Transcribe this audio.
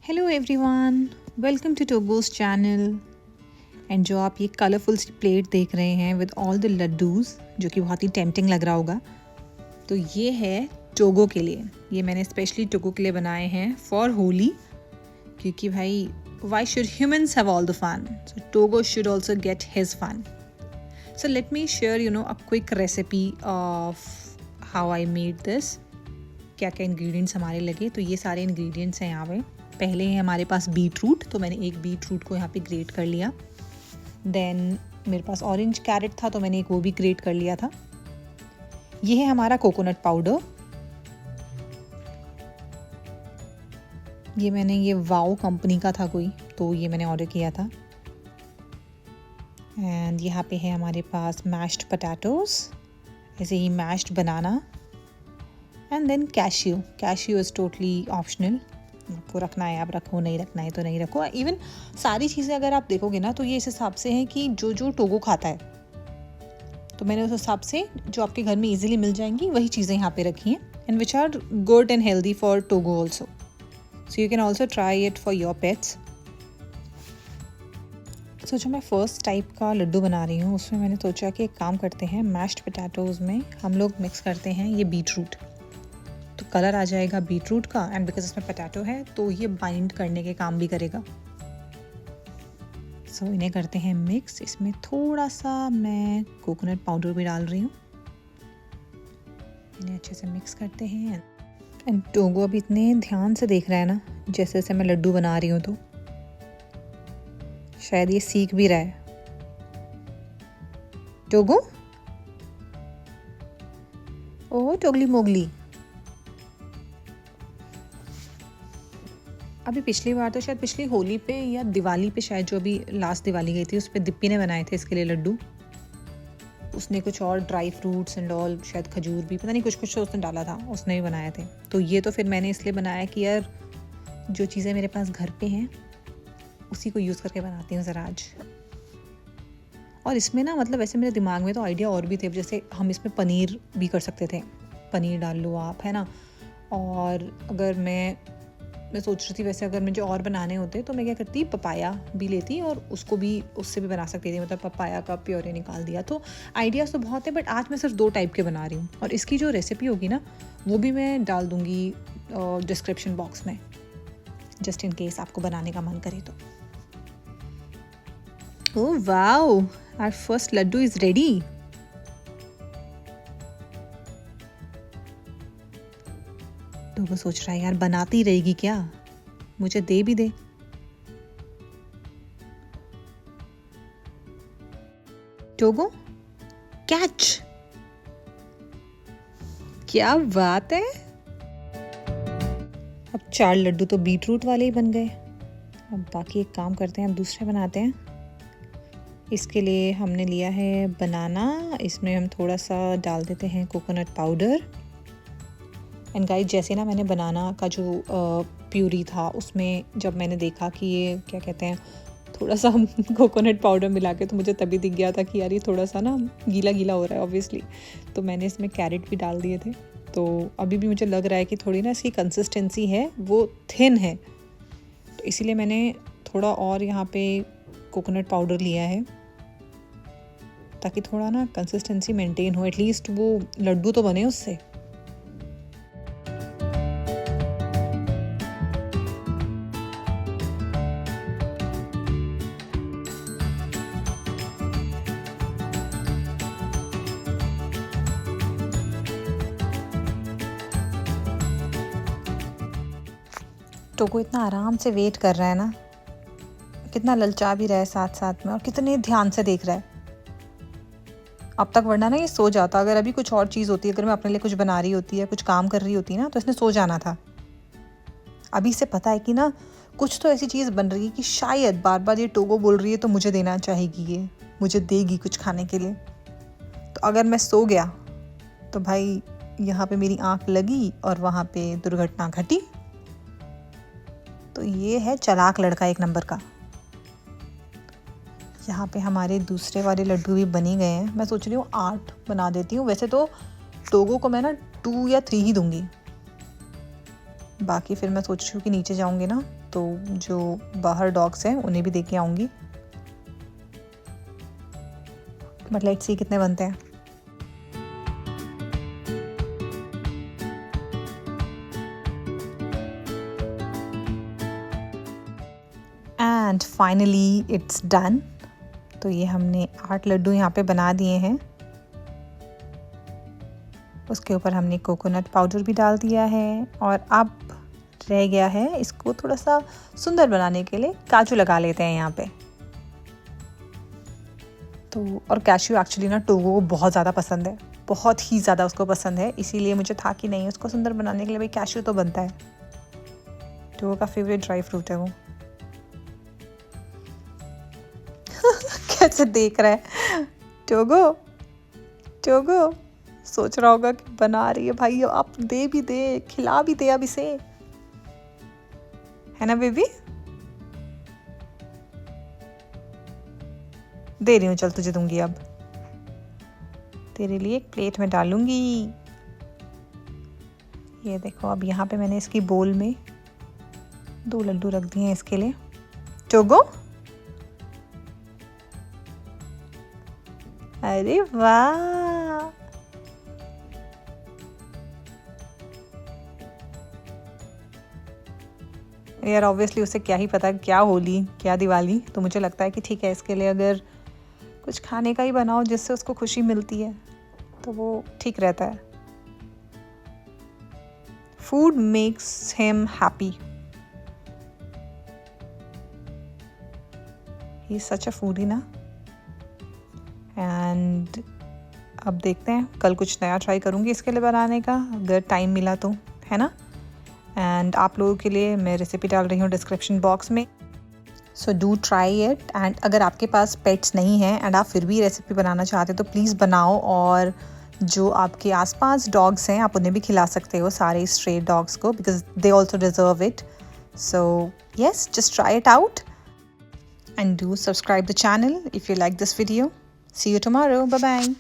Hello everyone, welcome to Togo's channel. And जो आप ये कलरफुल सी प्लेट देख रहे हैं विद ऑल द लड्डूज़, जो कि बहुत ही टेम्पटिंग लग रहा होगा, तो ये है टोगो के लिए। ये मैंने स्पेशली टोगो के लिए बनाए हैं फॉर होली, क्योंकि भाई why should humans have all the fun, so Togo should also get his fun. So let me share a quick recipe of how I made this. क्या क्या इंग्रेडिएंट्स हमारे लगे, तो ये सारे इंग्रेडिएंट्स हैं यहाँ पे। पहले है हमारे पास बीट रूट, तो मैंने एक बीट रूट को यहाँ पे ग्रेट कर लिया। देन मेरे पास ऑरेंज कैरेट था, तो मैंने एक वो भी ग्रेट कर लिया था। ये है हमारा कोकोनट पाउडर। ये मैंने ये वाओ कंपनी का था कोई, तो ये मैंने ऑर्डर किया था। एंड यहाँ पे है हमारे पास मैश्ड पोटैटोज, ऐसे ही मैश्ड बनाना। And then cashew. Cashew is totally optional, आपको रखना है आप रखो, नहीं रखना है तो नहीं रखो। इवन सारी चीज़ें अगर आप देखोगे ना, तो ये इस हिसाब से है कि जो जो टोगो खाता है, तो मैंने उस हिसाब से जो आपके घर में इजीली मिल जाएंगी वही चीज़ें यहाँ पे रखी हैं, and which are good and healthy for Togo also, so you can also try it for your pets. So जो मैं फर्स्ट टाइप का लड्डू बना रही हूँ, उसमें मैंने सोचा कि एक काम करते हैं, मैश्ड पोटैटोज़ में हम लोग मिक्स करते हैं ये बीट रूट, तो कलर आ जाएगा बीट रूट का, एंड बिकॉज इसमें पोटैटो है तो ये बाइंड करने के काम भी करेगा। सो इन्हें करते हैं मिक्स। इसमें थोड़ा सा मैं कोकोनट पाउडर भी डाल रही हूँ। इन्हें अच्छे से मिक्स करते हैं। एंड टोगो अभी इतने ध्यान से देख रहा है ना, जैसे जैसे मैं लड्डू बना रही हूँ, तो शायद ये सीख भी रहा है। टोगो, ओह टोगली मोगली। अभी पिछली बार तो शायद पिछली होली पे या दिवाली पे, शायद जो अभी लास्ट दिवाली गई थी, उस पर दिप्पी ने बनाए थे इसके लिए लड्डू। उसने कुछ और ड्राई फ्रूट्स एंड ऑल, शायद खजूर भी, पता नहीं कुछ कुछ तो उसने डाला था, उसने भी बनाए थे। तो ये तो फिर मैंने इसलिए बनाया कि यार जो चीज़ें मेरे पास घर पे हैं उसी को यूज़ करके बनाती हूँ ज़रा आज। और इसमें ना, मतलब वैसे मेरे दिमाग में तो आइडिया और भी थे, जैसे हम इसमें पनीर भी कर सकते थे, पनीर डाल लो आप, है ना। और अगर मैं सोच रही थी वैसे अगर मुझे और बनाने होते तो मैं क्या करती, पपाया भी लेती और उसको भी, उससे भी बना सकती थी, मतलब पपाया का प्योरे निकाल दिया। तो आइडियाज़ तो बहुत है, बट आज मैं सिर्फ 2 टाइप के बना रही हूँ, और इसकी जो रेसिपी होगी ना, वो भी मैं डाल दूँगी डिस्क्रिप्शन बॉक्स में, जस्ट इन केस आपको बनाने का मन करे तो। Oh wow, our first laddoo is ready. तो वो सोच रहा है यार बनाती रहेगी क्या, मुझे दे भी दे। टोगो कैच, क्या बात है। अब 4 लड्डू तो बीट रूट वाले ही बन गए। अब बाकी एक काम करते हैं, अब दूसरे बनाते हैं। इसके लिए हमने लिया है बनाना, इसमें हम थोड़ा सा डाल देते हैं कोकोनट पाउडर। एंड गाइस, जैसे ना मैंने बनाना का जो प्यूरी था, उसमें जब मैंने देखा कि ये क्या कहते हैं, थोड़ा सा कोकोनट पाउडर मिला के, तो मुझे तभी दिख गया था कि यार ये थोड़ा सा ना गीला गीला हो रहा है ऑब्वियसली। तो मैंने इसमें कैरेट भी डाल दिए थे। तो अभी भी मुझे लग रहा है कि थोड़ी ना इसकी कंसिस्टेंसी है वो थिन है, तो इसीलिए मैंने थोड़ा और यहाँ पे कोकोनट पाउडर लिया है, ताकि थोड़ा ना कंसिस्टेंसी मेंटेन हो, एटलीस्ट वो लड्डू तो बने उससे। टोगो इतना आराम से वेट कर रहा है ना, कितना ललचा भी रहा है साथ साथ में, और कितने ध्यान से देख रहा है। अब तक वरना ना ये सो जाता, अगर अभी कुछ और चीज़ होती है, अगर मैं अपने लिए कुछ बना रही होती है, कुछ काम कर रही होती ना, तो इसने सो जाना था। अभी से पता है कि ना कुछ तो ऐसी चीज़ बन रही है कि शायद बार बार ये टोगो बोल रही है तो मुझे देना चाहेगी, ये मुझे देगी कुछ खाने के लिए। तो अगर मैं सो गया तो भाई यहाँ पे मेरी आँख लगी और वहाँ पे दुर्घटना घटी। तो ये है चालाक लड़का एक नंबर का। यहाँ पे हमारे दूसरे वाले लड्डू भी बन ही गए हैं। मैं सोच रही हूँ 8 बना देती हूँ। वैसे तो टोगो को मैं ना 2 या 3 ही दूंगी, बाकी फिर मैं सोच रही हूँ कि नीचे जाऊँगी ना तो जो बाहर डॉग्स हैं उन्हें भी देके आऊँगी, बट लेट्स सी कितने बनते हैं। And finally it's done. तो ये हमने 8 लड्डू यहाँ पे बना दिए हैं। उसके ऊपर हमने कोकोनट पाउडर भी डाल दिया है और अब रह गया है इसको थोड़ा सा सुंदर बनाने के लिए काजू लगा लेते हैं यहाँ पे। तो और कैश्यू एक्चुअली ना टोगो को बहुत ज़्यादा पसंद है, बहुत ही ज़्यादा उसको पसंद है, इसीलिए मुझे था कि नहीं उसको सुंदर बनाने के लिए भाई कैश्यू तो बनता है। टोगो का फेवरेट ड्राई फ्रूट है वो। कैसे देख रहा है टोगो, टोगो सोच रहा होगा कि बना रही है भाई, आप दे भी दे, खिला भी दे अब इसे, है ना बेबी। दे रही हूँ, चल तुझे दूंगी, अब तेरे लिए एक प्लेट में डालूंगी। ये देखो, अब यहाँ पे मैंने इसकी बोल में 2 लड्डू रख दिए हैं इसके लिए। टोगो, अरे वाह, यार ऑब्वियसली उसे क्या ही पता क्या होली क्या दिवाली, तो मुझे लगता है कि ठीक है इसके लिए अगर कुछ खाने का ही बनाओ जिससे उसको खुशी मिलती है तो वो ठीक रहता है। Food makes him happy, he is such a foodie ना। एंड अब देखते हैं, कल कुछ नया ट्राई करूँगी इसके लिए बनाने का अगर टाइम मिला तो, है ना। एंड आप लोगों के लिए मैं रेसिपी डाल रही हूँ डिस्क्रिप्शन बॉक्स में, so do try it. And अगर आपके पास पेट्स नहीं हैं एंड आप फिर भी रेसिपी बनाना चाहते हो तो प्लीज़ बनाओ, और जो आपके आसपास डॉग्स हैं आप उन्हें भी खिला सकते हो, सारे स्ट्रे डॉग्स को, because they also deserve it. So yes, just try it out and do subscribe the channel if you like this video. See you tomorrow. Bye bye.